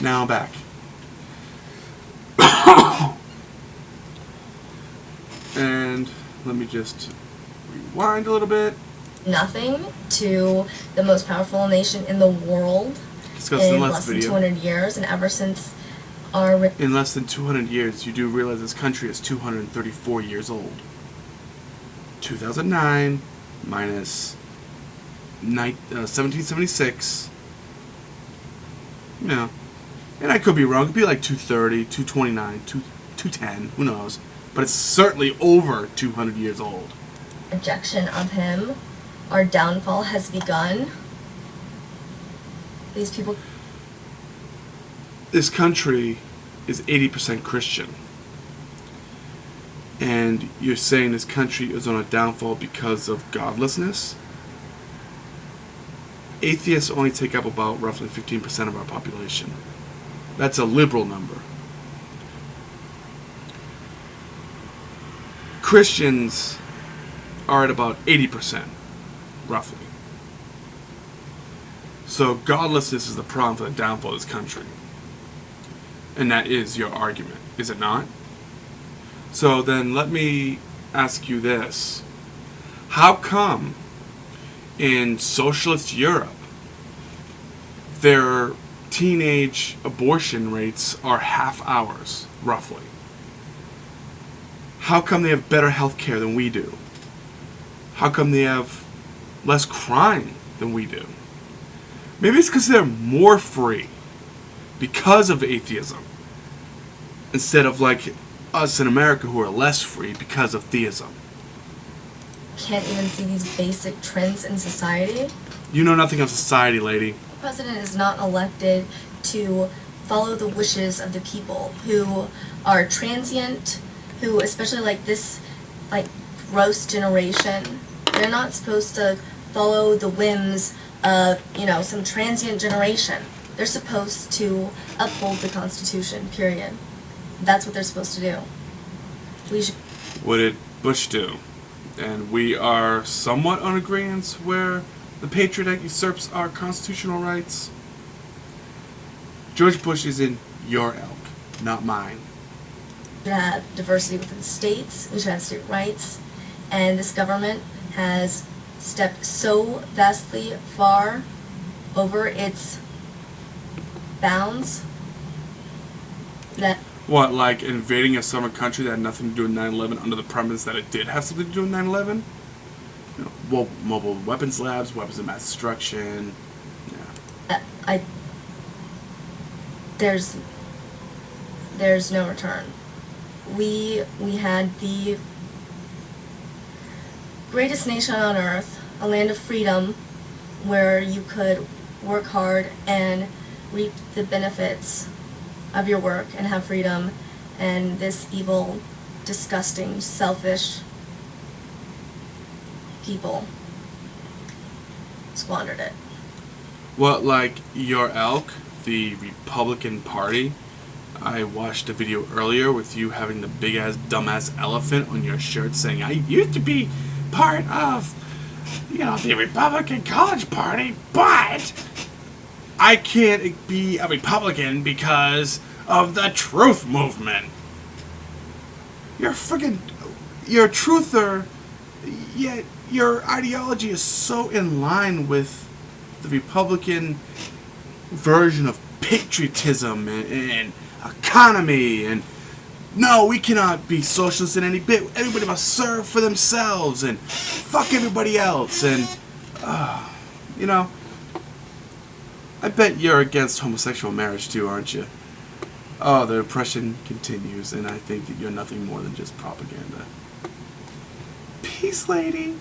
Now I'm back. And let me just rewind a little bit. Nothing to the most powerful nation in the world in less than 200 years, and ever since our... In less than 200 years, you do realize this country is 234 years old. 2009 minus 1776. No. And I could be wrong. It could be like 230, 229, 210. Who knows? But it's certainly over 200 years old. Rejection of him. Our downfall has begun. These people... This country is 80% Christian. And you're saying this country is on a downfall because of godlessness? Atheists only take up about roughly 15% of our population. That's a liberal number. Christians are at about 80%, roughly. So godlessness is the problem for the downfall of this country. And that is your argument, is it not? So then let me ask you this. How come in socialist Europe their teenage abortion rates are half ours, roughly? How come they have better health care than we do? How come they have less crime than we do? Maybe it's because they're more free because of atheism, instead of like us in America who are less free because of theism. Can't even see these basic trends in society. You know nothing of society, lady. The president is not elected to follow the wishes of the people who are transient, who, especially like this, like, gross generation, they're not supposed to follow the whims of, some transient generation. They're supposed to uphold the Constitution, period. That's what they're supposed to do. What did Bush do? And we are somewhat on agreement where the Patriot Act usurps our constitutional rights. George Bush is in your elk, not mine. We should have diversity within states, we should have state rights, and this government has stepped so vastly far over its bounds that... What, like invading a summer country that had nothing to do with 9/11 under the premise that it did have something to do with 9/11? Mobile weapons labs, weapons of mass destruction. Yeah. There's no return. We had the greatest nation on earth, a land of freedom, where you could work hard and reap the benefits of your work and have freedom, and this evil, disgusting, selfish people squandered it. What, like your elk, the Republican Party? I watched a video earlier with you having the big-ass, dumbass elephant on your shirt saying, I used to be part of, the Republican College Party, but I can't be a Republican because of the truth movement. You're a truther, yet your ideology is so in line with the Republican version of patriotism and economy, and no, we cannot be socialists in any bit. Everybody must serve for themselves and fuck everybody else, and I bet you're against homosexual marriage too, aren't you? Oh, the oppression continues, and I think that you're nothing more than just propaganda. Peace, lady.